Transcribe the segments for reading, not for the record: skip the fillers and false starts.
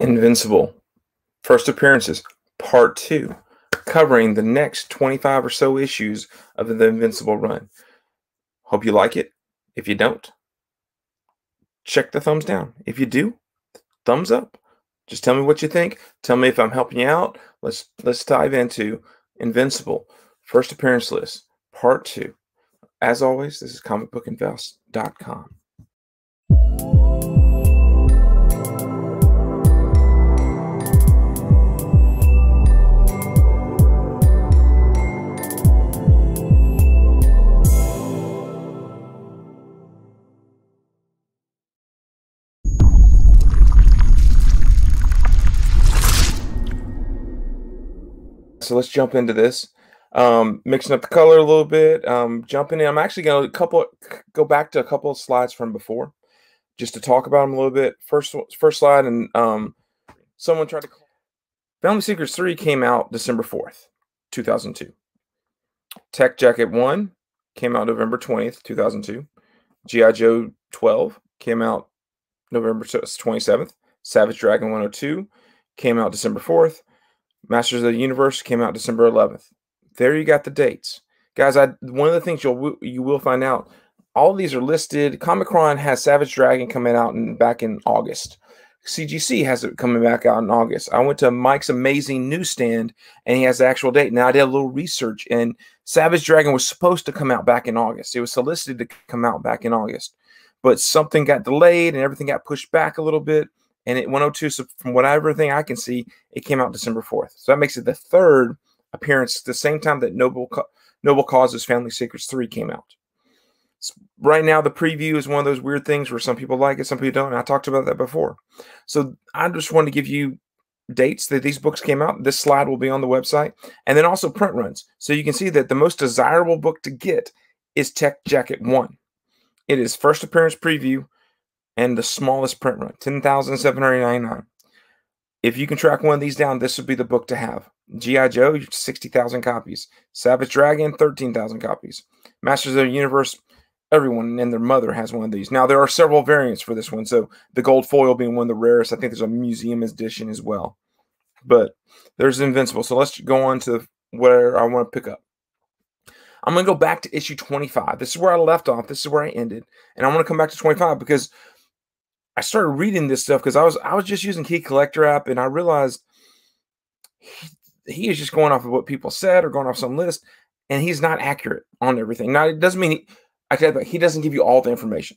Invincible, First Appearances, Part 2, covering the next 25 or so issues of the Invincible run. Hope you like it. If you don't, check the thumbs down. If you do, thumbs up. Just tell me what you think. Tell me if I'm helping you out. Let's dive into Invincible, First Appearance List, Part 2. As always, this is comicbookinvest.com. So let's jump into this. Mixing up the color a little bit. Jumping in. I'm actually going to go back to a couple of slides from before, just to talk about them a little bit. First slide, and someone tried to. Family Secrets 3 came out December 4th, 2002. Tech Jacket 1 came out November 20th, 2002. G.I. Joe 12 came out November 27th. Savage Dragon 102 came out December 4th. Masters of the Universe came out December 11th. There you got the dates. Guys, one of the things you will find out, all of these are listed. Comic-Con has Savage Dragon coming out back in August. CGC has it coming back out in August. I went to Mike's Amazing Newsstand, and he has the actual date. Now, I did a little research, and Savage Dragon was supposed to come out back in August. It was solicited to come out back in August. But something got delayed, and everything got pushed back a little bit. And at 102, so from whatever thing I can see, it came out December 4th. So that makes it the third appearance, the same time that Noble Causes Family Secrets 3 came out. So right now, the preview is one of those weird things where some people like it, some people don't. And I talked about that before. So I just wanted to give you dates that these books came out. This slide will be on the website. And then also print runs. So you can see that the most desirable book to get is Tech Jacket 1. It is first appearance preview and the smallest print run, 10,799. If you can track one of these down, this would be the book to have. G.I. Joe, 60,000 copies. Savage Dragon, 13,000 copies. Masters of the Universe, everyone and their mother has one of these. Now, there are several variants for this one. So the gold foil being one of the rarest. I think there's a museum edition as well. But there's Invincible. So let's go on to where I want to pick up. I'm going to go back to issue 25. This is where I left off. This is where I ended. And I want to come back to 25 because I started reading this stuff because I was just using Key Collector app, and I realized he is just going off of what people said or going off some list, and he's not accurate on everything. Now, it doesn't mean he doesn't give you all the information.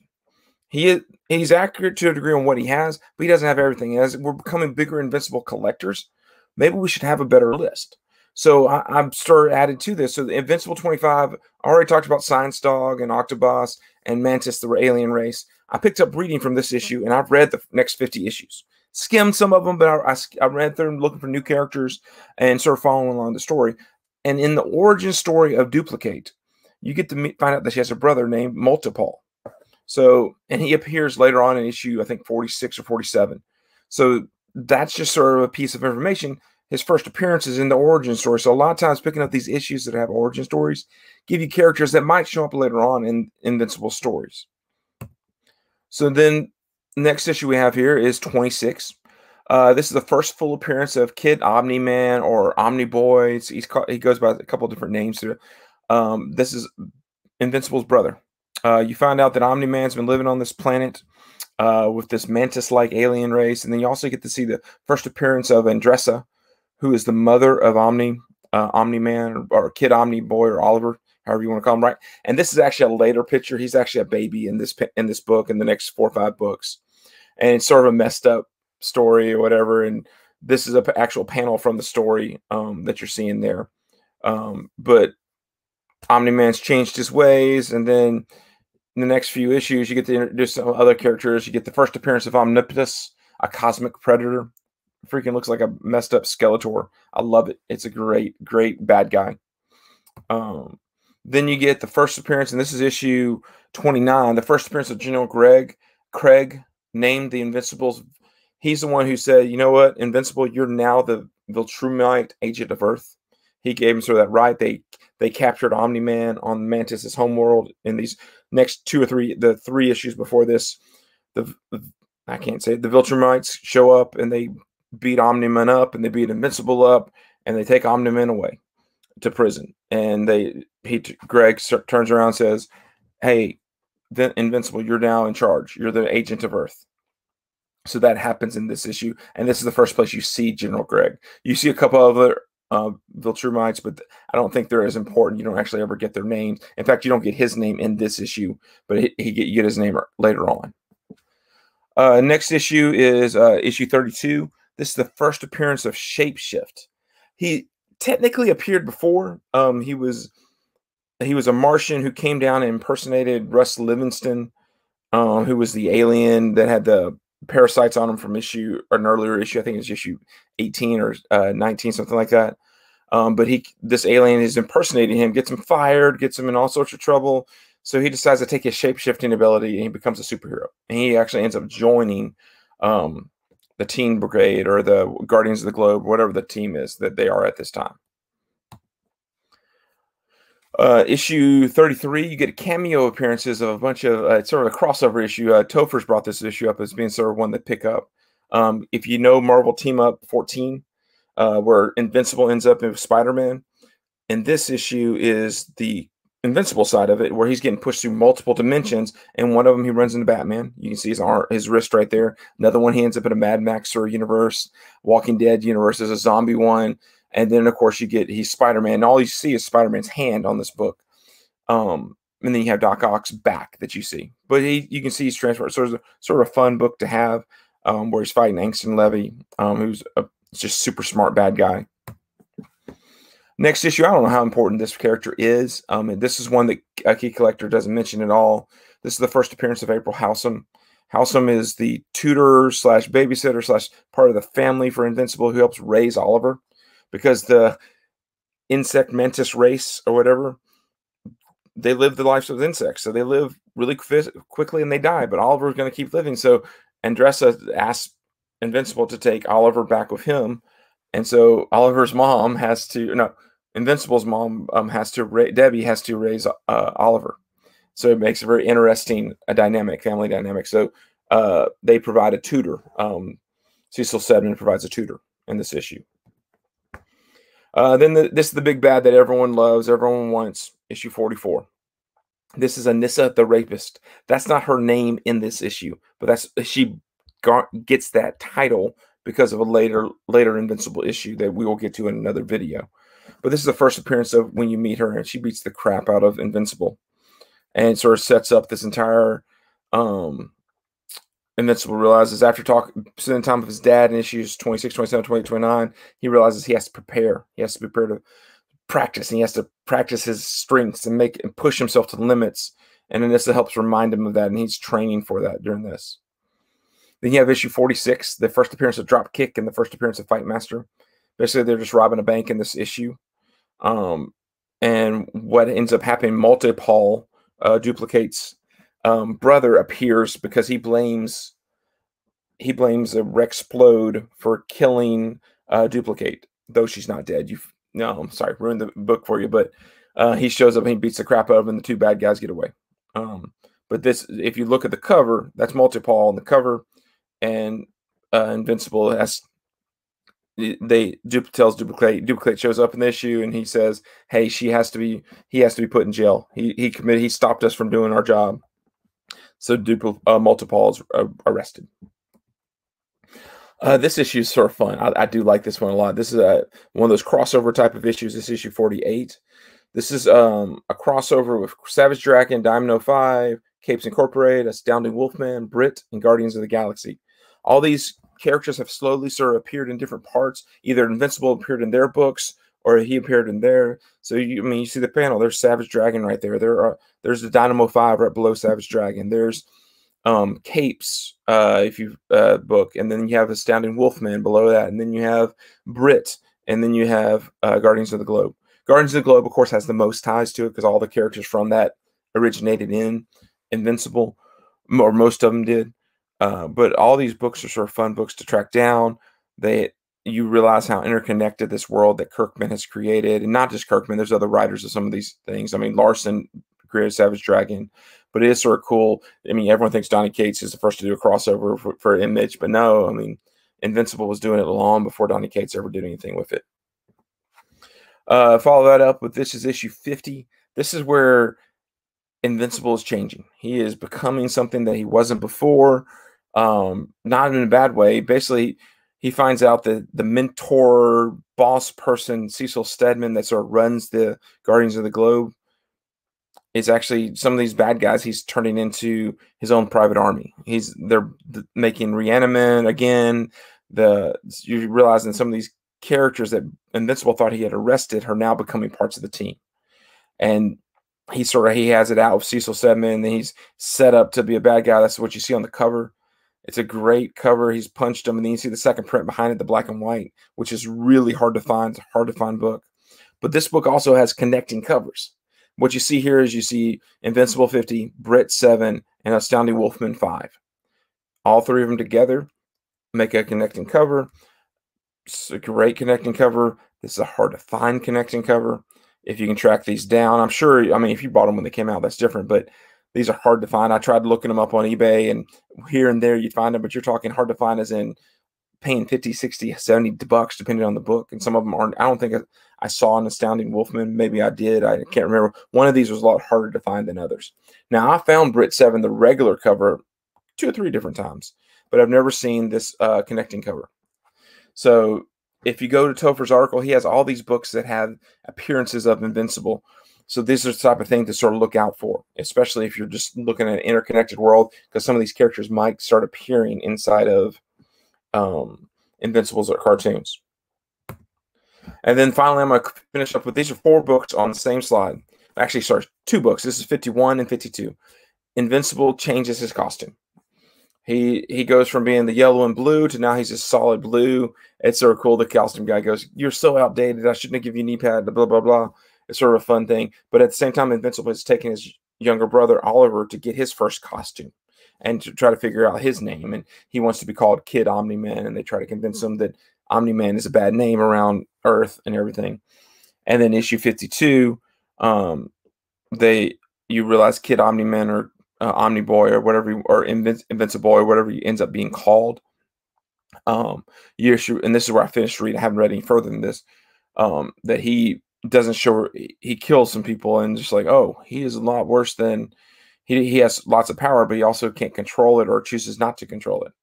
He's accurate to a degree on what he has, but he doesn't have everything. As we're becoming bigger Invincible collectors, maybe we should have a better list. So I'm started added to this. So the Invincible 25, I already talked about Science Dog and Octobos and Mantis, the alien race. I picked up reading from this issue, and I've read the next 50 issues. Skimmed some of them, but I read through them looking for new characters and sort of following along the story. And in the origin story of Duplicate, you get to find out that she has a brother named Multiple. So, and he appears later on in issue, I think 46 or 47. So that's just sort of a piece of information. His first appearance is in the origin story. So a lot of times picking up these issues that have origin stories give you characters that might show up later on in Invincible stories. So then next issue we have here is 26. This is the first full appearance of Kid Omni-Man or Omni-Boy. He goes by a couple of different names here. This is Invincible's brother. You find out that Omni-Man's been living on this planet with this mantis-like alien race. And then you also get to see the first appearance of Andressa, who is the mother of Omni-Man or Kid Omni-Boy or Oliver, however you want to call him, right? And this is actually a later picture. He's actually a baby in this book, in the next 4 or 5 books. And it's sort of a messed up story or whatever. And this is an actual panel from the story that you're seeing there. But Omni-Man's changed his ways. And then in the next few issues, you get to introduce some other characters. You get the first appearance of Omnipus, a cosmic predator. Freaking looks like a messed up Skeletor. I love it. It's a great bad guy. Then you get the first appearance, and this is issue 29, the first appearance of General Craig, named the Invincibles. He's the one who said, you know what, Invincible, you're now the Viltrumite agent of Earth. He gave him sort of that right. They captured Omni-Man on Mantis' homeworld in these next 2 or 3, the 3 issues before this. I can't say it. The Viltrumites show up, and they beat Omni-Man up and they beat Invincible up and they take Omni-Man away to prison. And Greg turns around and says, "Hey, Invincible, you're now in charge. You're the agent of Earth." So that happens in this issue, and this is the first place you see General Greg. You see a couple other Viltrumites, but I don't think they're as important. You don't actually ever get their names. In fact, you don't get his name in this issue, but you get his name later on. Next issue is issue 32. This is the first appearance of Shapeshift. He technically appeared before. He was a Martian who came down and impersonated Russ Livingston, who was the alien that had the parasites on him from an earlier issue. I think it was issue 18 or 19, something like that. But this alien is impersonating him, gets him fired, gets him in all sorts of trouble. So he decides to take his shape-shifting ability and he becomes a superhero. And he actually ends up joining the Teen Brigade or the Guardians of the Globe, whatever the team is that they are at this time. Issue 33, you get cameo appearances of a bunch of it's sort of a crossover issue. Topher's brought this issue up as being sort of one to pick up. If you know Marvel Team Up 14, where Invincible ends up with Spider-Man, and this issue is the Invincible side of it, where he's getting pushed through multiple dimensions, and one of them he runs into Batman. You can see his wrist right there. Another one he ends up in a Mad Max universe, Walking Dead universe is a zombie one. And then, of course, he's Spider-Man. And all you see is Spider-Man's hand on this book. And then you have Doc Ock's back that you see. But you can see he's transferred. So it's sort of a fun book to have where he's fighting Angston Levy, who's a just super smart bad guy. Next issue, I don't know how important this character is. And this is one that a Key Collector doesn't mention at all. This is the first appearance of April Howsam. Howsam is the tutor / babysitter / part of the family for Invincible who helps raise Oliver. Because the insect mantis race or whatever, they live the lives of insects. So they live really quickly and they die. But Oliver's going to keep living. So Andressa asks Invincible to take Oliver back with him. And so Invincible's mom has to Debbie has to raise Oliver. So it makes a very interesting family dynamic. So they provide a tutor. Cecil Sedman provides a tutor in this issue. Then this is the big bad that everyone loves, everyone wants, issue 44. This is Anissa the Rapist. That's not her name in this issue, but she gets that title because of a later Invincible issue that we will get to in another video. But this is the first appearance of when you meet her, and she beats the crap out of Invincible. And sort of sets up this entire Invincible realizes after spending time with his dad in issues 26, 27, 28, 29, he realizes he has to prepare. He has to prepare to practice, and he has to practice his strengths and push himself to the limits. And Anissa helps remind him of that, and he's training for that during this. Then you have issue 46, the first appearance of Dropkick and the first appearance of Fight Master. Basically, they're just robbing a bank in this issue. And what ends up happening, Multipole Duplicate's brother appears because he blames Rexplode for killing Duplicate, though she's not dead. I'm sorry, ruined the book for you, but he shows up and he beats the crap out of him, and the two bad guys get away. But if you look at the cover, that's Multipole on the cover, and Invincible tells Duplicate shows up in the issue, and he says, "Hey, he has to be put in jail. He stopped us from doing our job." So Multipole is arrested. This issue is sort of fun. I do like this one a lot. This is one of those crossover type of issues. This is issue 48. This is a crossover with Savage Dragon, Diamond 05, Capes Incorporated, Astounding Wolfman, Brit, and Guardians of the Galaxy. All these characters have slowly sort of appeared in different parts. Either Invincible appeared in their books, or he appeared in there. So you see the panel. There's Savage Dragon right there. There's the Dynamo 5 right below Savage Dragon. There's Capes, if you book, and then you have Astounding Wolfman below that, and then you have Brit, and then you have Guardians of the Globe. Guardians of the Globe, of course, has the most ties to it because all the characters from that originated in Invincible, or most of them did. But all these books are sort of fun books to track down. You realize how interconnected this world that Kirkman has created, and not just Kirkman. There's other writers of some of these things. I mean, Larson created Savage Dragon, but it is sort of cool. I mean, everyone thinks Donny Cates is the first to do a crossover for Image, but no. I mean, Invincible was doing it long before Donny Cates ever did anything with it. Follow that up with this is issue 50. This is where Invincible is changing. He is becoming something that he wasn't before, not in a bad way. Basically, he finds out that the mentor boss person, Cecil Stedman, that sort of runs the Guardians of the Globe, is actually some of these bad guys he's turning into his own private army. They're making Reanimate again. You realize that some of these characters that Invincible thought he had arrested are now becoming parts of the team. And he has it out with Cecil Stedman, and he's set up to be a bad guy. That's what you see on the cover. It's a great cover. He's punched him, and then you see the second print behind it, the black and white, which is really hard to find. It's a hard to find book. But this book also has connecting covers. What you see here is you see Invincible 50, Brit 7, and Astounding Wolfman 5. All three of them together make a connecting cover. It's a great connecting cover. This is a hard to find connecting cover. If you can track these down, I'm sure, I mean, if you bought them when they came out, that's different, but these are hard to find. I tried looking them up on eBay, and here and there you'd find them, but you're talking hard to find as in paying 50, 60, 70 bucks, depending on the book. And some of them aren't. I don't think I saw an Astounding Wolfman. Maybe I did. I can't remember. One of these was a lot harder to find than others. Now, I found Brit 7, the regular cover, 2 or 3 different times, but I've never seen this connecting cover. So if you go to Topher's article, he has all these books that have appearances of Invincible. So this is the type of thing to sort of look out for, especially if you're just looking at an interconnected world, because some of these characters might start appearing inside of Invincibles or cartoons. And then finally, I'm going to finish up with these are 4 books on the same slide. Actually, sorry, 2 books. This is 51 and 52. Invincible changes his costume. He goes from being the yellow and blue to now he's just solid blue. It's sort of cool. The costume guy goes, "You're so outdated. I shouldn't have given you a knee pad." Blah blah blah. It's sort of a fun thing. But at the same time, Invincible is taking his younger brother Oliver to get his first costume and to try to figure out his name. And he wants to be called Kid Omni-Man, and they try to convince him that Omni-Man is a bad name around Earth and everything. And then issue 52, you realize Kid Omni-Man or Omni Boy or whatever, or Invincible or whatever he ends up being called. And this is where I finished reading. I haven't read any further than this. That he doesn't show, he kills some people, and just like, oh, he is a lot worse than he has lots of power, but he also can't control it or chooses not to control it.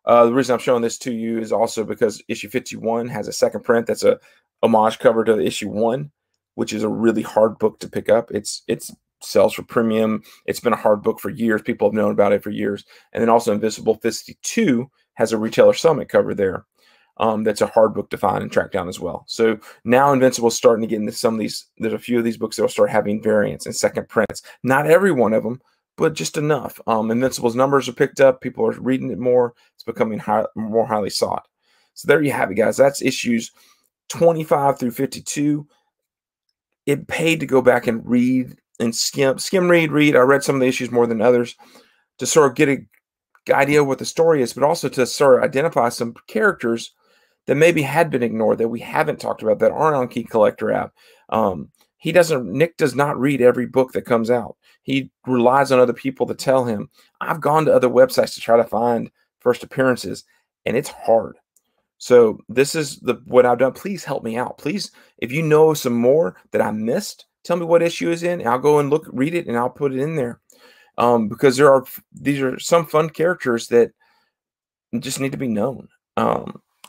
The reason I'm showing this to you is also because issue 51 has a second print that's a homage cover to the issue 1, which is a really hard book to pick up. It's sells for premium. It's been a hard book for years. People have known about it for years. And then also Invincible 52 has a Retailer Summit cover there. That's a hard book to find and track down as well. So now Invincible is starting to get into some of these. There's a few of these books that will start having variants and second prints. Not every one of them, but just enough. Invincible's numbers are picked up. People are reading it more. It's becoming more highly sought. So there you have it, guys. That's issues 25 through 52. It paid to go back and read and skim read. I read some of the issues more than others to sort of get an idea of what the story is, but also to sort of identify some characters that maybe had been ignored, that we haven't talked about, that aren't on Key Collector app. Nick does not read every book that comes out. He relies on other people to tell him. I've gone to other websites to try to find first appearances, and it's hard. So this is what I've done. Please help me out. Please, if you know some more that I missed, tell me what issue is in. I'll go and read it, and I'll put it in there. Because these are some fun characters that just need to be known.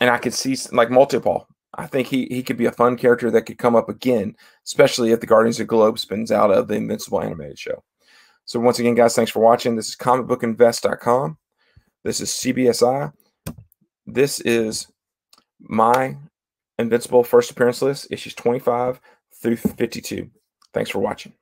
And I could see like Multipole. I think he could be a fun character that could come up again, especially if the Guardians of the Globe spins out of the Invincible animated show. So once again, guys, thanks for watching. This is comicbookinvest.com. This is CBSI. This is my Invincible first appearance list, issues 25 through 52. Thanks for watching.